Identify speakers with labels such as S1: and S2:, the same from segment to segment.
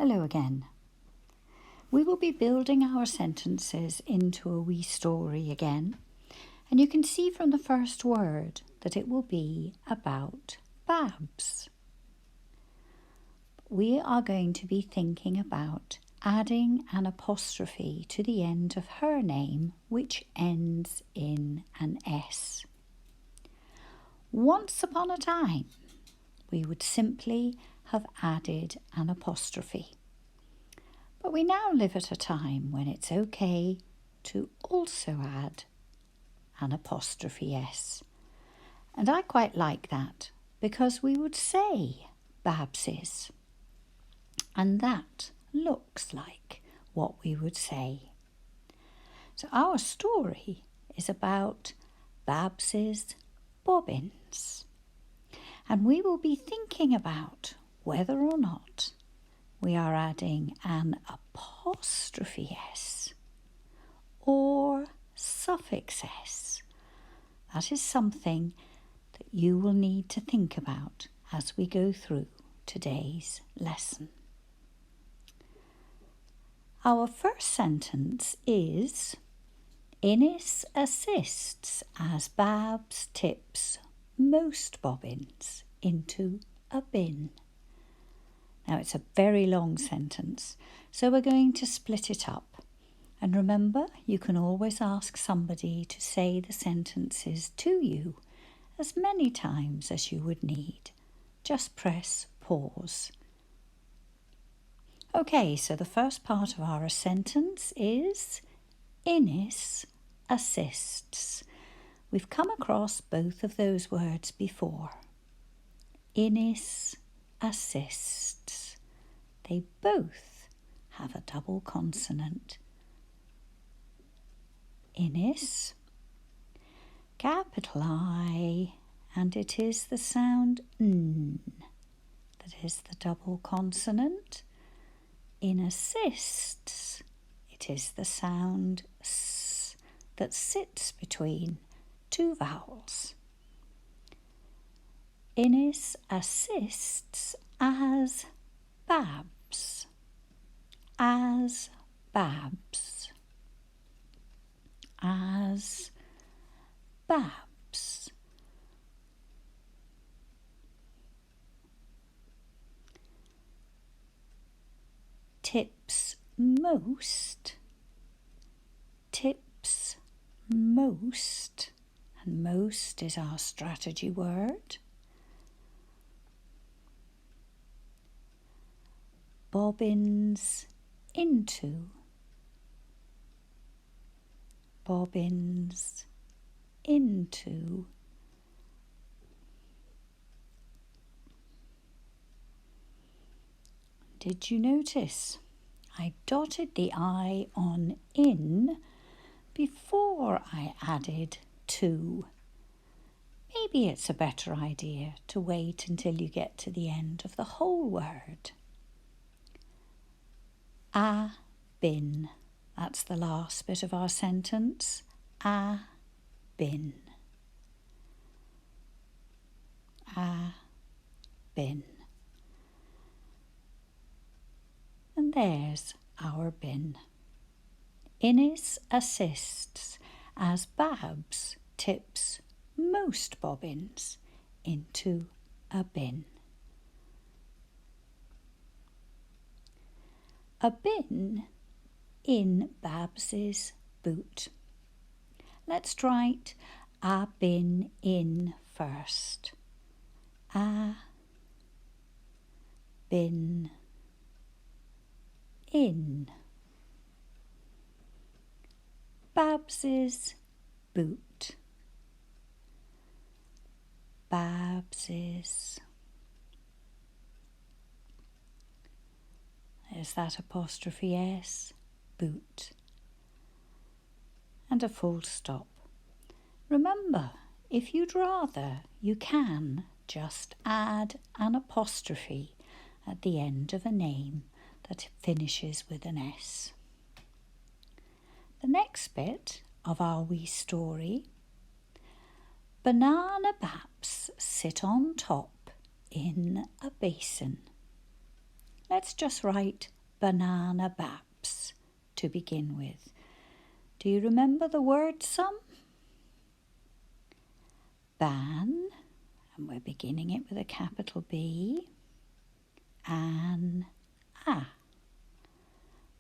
S1: Hello again. We will be building our sentences into a wee story again, and you can see from the first word that it will be about Babs. We are going to be thinking about adding an apostrophe to the end of her name, which ends in an S. Once upon a time, we would simply have added an apostrophe. But we now live at a time when it's okay to also add an apostrophe S. And I quite like that because we would say Babses. And that looks like what we would say. So our story is about Babs's bobbins. And we will be thinking about whether or not we are adding an apostrophe S or suffix S. That is something that you will need to think about as we go through today's lesson. Our first sentence is, Innes assists as Babs tips most bobbins into a bin. Now it's a very long sentence, so we're going to split it up. And remember, you can always ask somebody to say the sentences to you as many times as you would need. Just press pause. Okay, so the first part of our sentence is Innes assists. We've come across both of those words before. Innes assists. They both have a double consonant. Innes, capital I, and it is the sound N that is the double consonant. In assists, it is the sound S that sits between two vowels. Innes assists as Babs. As Babs. As Babs. Tips most. Tips most. And most is our strategy word. Bobbins into. Bobbins into. Did you notice? I dotted the I on in before I added to. Maybe it's a better idea to wait until you get to the end of the whole word. A bin. That's the last bit of our sentence. A bin. A bin. And there's our bin. Innes assists as Babs tips most bobbins into a bin. A bin in Babs's boot. Let's write a bin in first. A bin in. Babs's boot. Babs's. There's that apostrophe S, boot. And a full stop. Remember, if you'd rather, you can just add an apostrophe at the end of a name that finishes with an S. The next bit of our wee story, banana baps sit on top in a basin. Let's just write banana baps to begin with. Do you remember the word some? Ban, and we're beginning it with a capital B. An, a.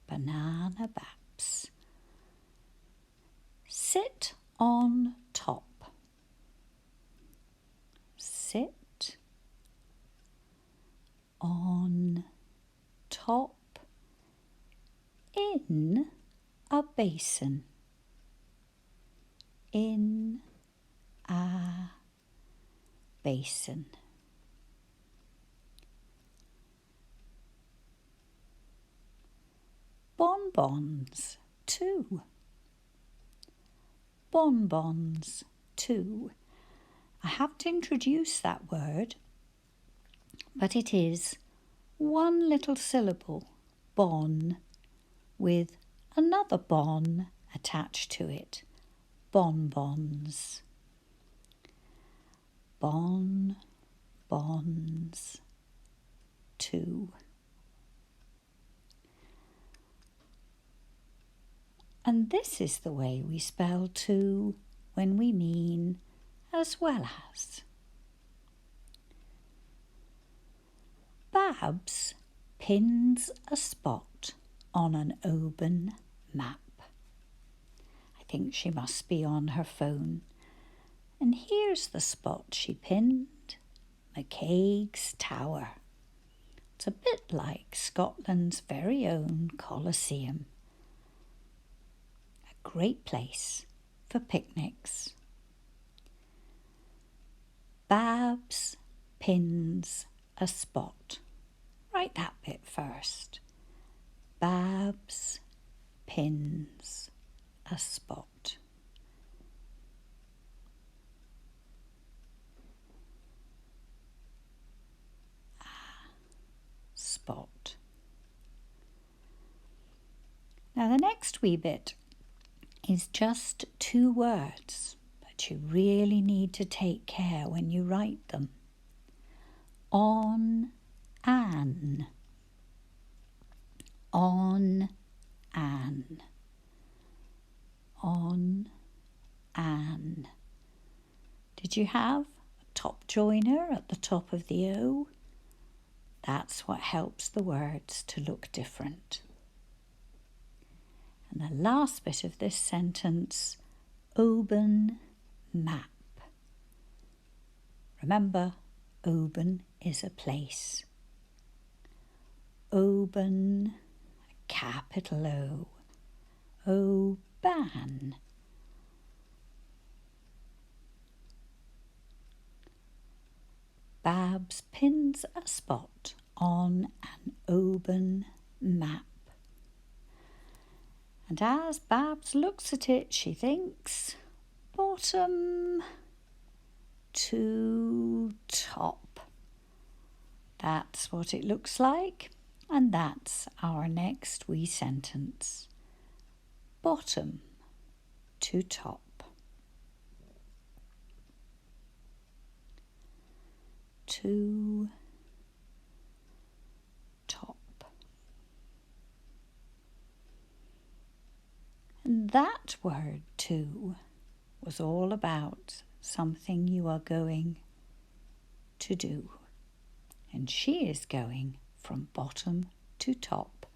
S1: Banana baps. Sit on top. Sit on top in a basin. In a basin. Bonbons too. Bonbons too. I haven't introduced that word, but it is one little syllable, bon, with another bon attached to it, bonbons. Bonbons too. And this is the way we spell to when we mean as well as. Babs pins a spot on an open map. I think she must be on her phone. And here's the spot she pinned, McCaig's Tower. It's a bit like Scotland's very own Colosseum. A great place for picnics. Babs pins a spot. Write that bit first. Babs pins a spot. Spot. Now the next wee bit is just 2 words, but you really need to take care when you write them. On an. On an. On an. Did you have a top joiner at the top of the O? That's what helps the words to look different. And the last bit of this sentence, open map. Remember, Oban is a place. Oban, capital O. Oban. Babs pins a spot on an Oban map. And as Babs looks at it, she thinks, bottom to top. That's what it looks like, and that's our next wee sentence. Bottom to top. To top. And that word to was all about something you are going to do. And she is going from bottom to top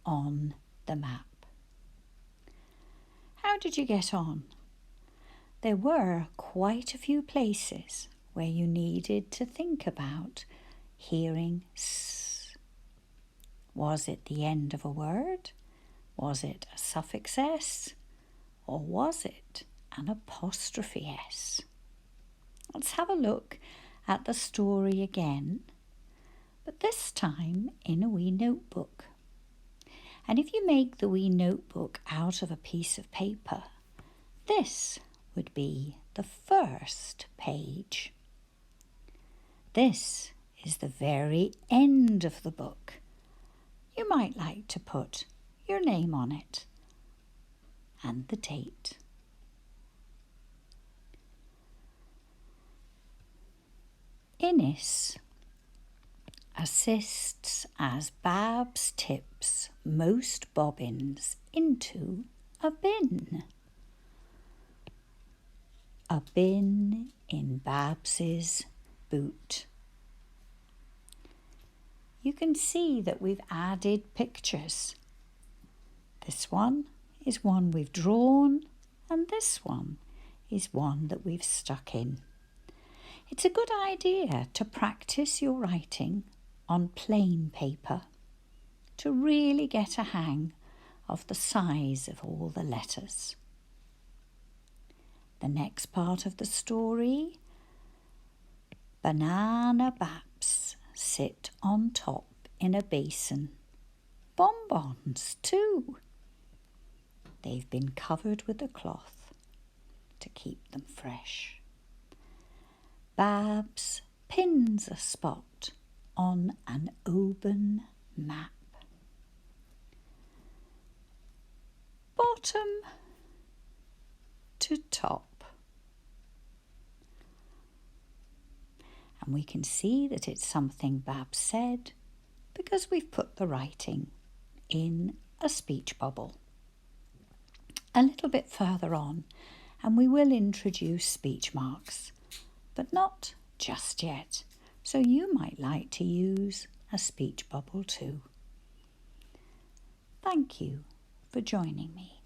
S1: on the map. How did you get on? There were quite a few places where you needed to think about hearing s. Was it the end of a word? Was it a suffix s? Or was it an apostrophe s? Let's have a look at the story again, but this time in a wee notebook. And if you make the wee notebook out of a piece of paper, this would be the first page. This is the very end of the book. You might like to put your name on it and the date. Innis assists as Babs tips most bobbins into a bin. A bin in Babs's boot. You can see that we've added pictures. This one is one we've drawn, and this one is one that we've stuck in. It's a good idea to practice your writing on plain paper to really get a hang of the size of all the letters. The next part of the story, Banana Baps sit on top in a basin. Bonbons too. They've been covered with a cloth to keep them fresh. Babs pins a spot on an open map. Bottom to top. And we can see that it's something Babs said because we've put the writing in a speech bubble. A little bit further on, and we will introduce speech marks, but not just yet. So you might like to use a speech bubble too. Thank you for joining me.